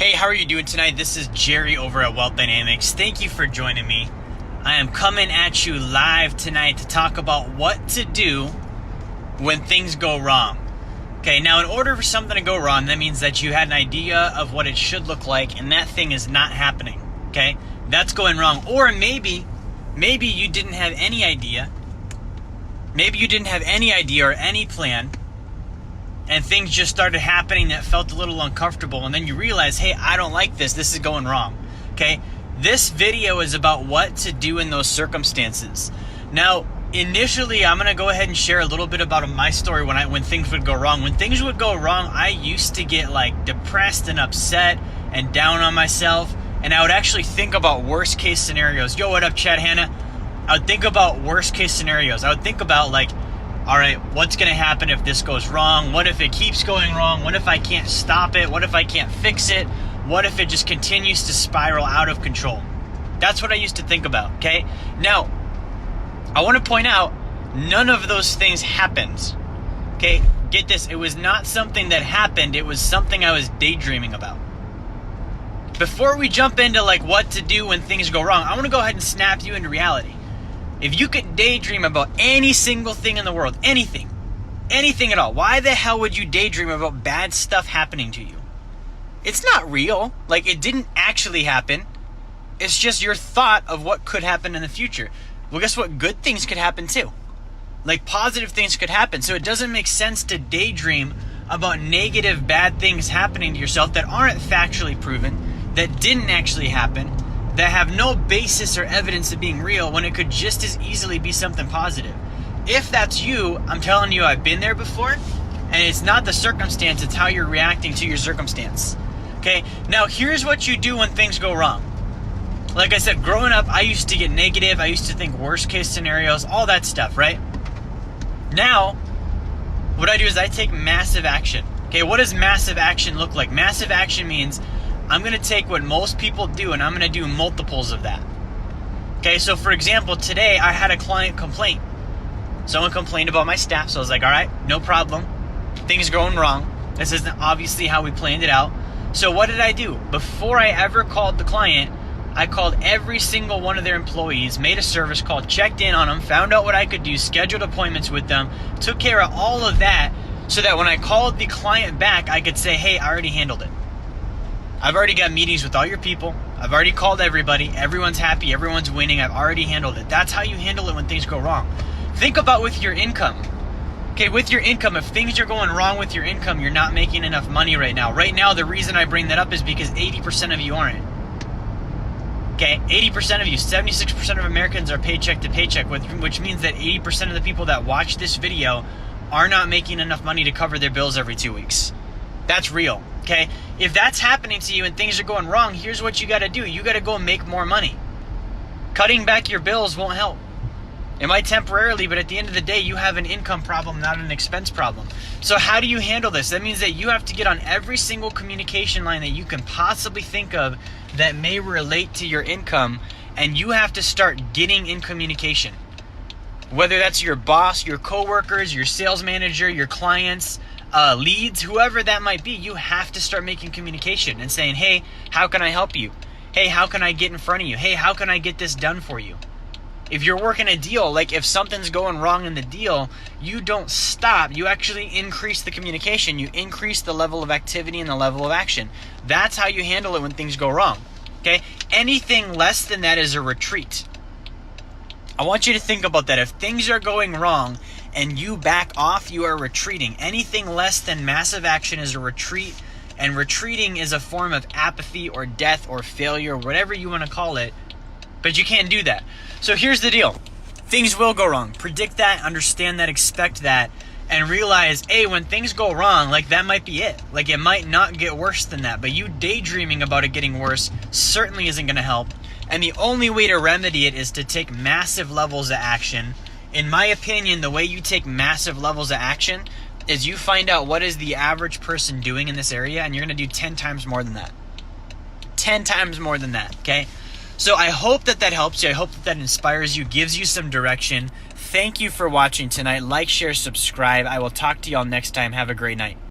Hey, how are you doing tonight? This is Jerry over at Wealth Dynamics. Thank you for joining me. I am coming at you live tonight to talk about what to do when things go wrong. Okay, now in order for something to go wrong, that means that you had an idea of what it should look like and that thing is not happening. Okay, that's going wrong. Or maybe you didn't have any idea. Maybe you didn't have any idea or any plan, and things just started happening that felt a little uncomfortable, and then you realize, hey, I don't like this. This is going wrong. Okay? This video is about what to do in those circumstances. Now, initially, I'm going to go ahead and share a little bit about my story when things would go wrong. When things would go wrong, I used to get depressed and upset and down on myself, and I would actually think about worst case scenarios. Yo, what up, Chad Hanna? I would think about worst case scenarios. I would think about all right, what's going to happen if this goes wrong? What if it keeps going wrong? What if I can't stop it? What if I can't fix it? What if it just continues to spiral out of control? That's what I used to think about, okay? Now, I want to point out, none of those things happened, okay? Get this, it was not something that happened. It was something I was daydreaming about. Before we jump into what to do when things go wrong, I want to go ahead and snap you into reality. If you could daydream about any single thing in the world, anything at all, why the hell would you daydream about bad stuff happening to you? It's not real. It didn't actually happen. It's just your thought of what could happen in the future. Well, guess what? Good things could happen too. Positive things could happen. So it doesn't make sense to daydream about negative, bad things happening to yourself that aren't factually proven, that didn't actually happen, that have no basis or evidence of being real, when it could just as easily be something positive. If that's you, I'm telling you, I've been there before, and it's not the circumstance, it's how you're reacting to your circumstance. Okay, now here's what you do when things go wrong. Like I said, growing up, I used to get negative, I used to think worst case scenarios, all that stuff, right? Now, what I do is I take massive action. Okay, what does massive action look like? Massive action means I'm going to take what most people do and I'm going to do multiples of that. Okay, so for example, today I had a client complaint. Someone complained about my staff, so I was like, all right, no problem. Things are going wrong. This isn't obviously how we planned it out. So what did I do? Before I ever called the client, I called every single one of their employees, made a service call, checked in on them, found out what I could do, scheduled appointments with them, took care of all of that so that when I called the client back, I could say, hey, I already handled it. I've already got meetings with all your people. I've already called everybody. Everyone's happy. Everyone's winning. I've already handled it. That's how you handle it when things go wrong. Think about with your income. Okay, with your income, if things are going wrong with your income, you're not making enough money right now. Right now, the reason I bring that up is because 80% of you aren't. Okay, 80% of you, 76% of Americans are paycheck to paycheck, which means that 80% of the people that watch this video are not making enough money to cover their bills every 2 weeks. That's real. Okay, if that's happening to you and things are going wrong, here's what you got to do. You got to go make more money. Cutting back your bills won't help. It might temporarily, but at the end of the day, you have an income problem, not an expense problem. So how do you handle this? That means that you have to get on every single communication line that you can possibly think of that may relate to your income, and you have to start getting in communication. Whether that's your boss, your coworkers, your sales manager, your clients, leads, whoever that might be, you have to start making communication and saying, hey, how can I help you? Hey, how can I get in front of you? Hey, how can I get this done for you? If you're working a deal, if something's going wrong in the deal, you don't stop. You actually increase the communication. You increase the level of activity and the level of action. That's how you handle it when things go wrong. Okay? Anything less than that is a retreat. I want you to think about that. If things are going wrong and you back off, you are retreating. Anything less than massive action is a retreat, and retreating is a form of apathy or death or failure, whatever you want to call it, but you can't do that. So here's the deal. Things will go wrong. Predict that, understand that, expect that, and realize, hey, when things go wrong, that might be it. It might not get worse than that, but you daydreaming about it getting worse certainly isn't going to help. And the only way to remedy it is to take massive levels of action. In my opinion, the way you take massive levels of action is you find out what is the average person doing in this area, and you're going to do 10 times more than that. 10 times more than that, okay? So I hope that helps you. I hope that inspires you, gives you some direction. Thank you for watching tonight. Like, share, subscribe. I will talk to y'all next time. Have a great night.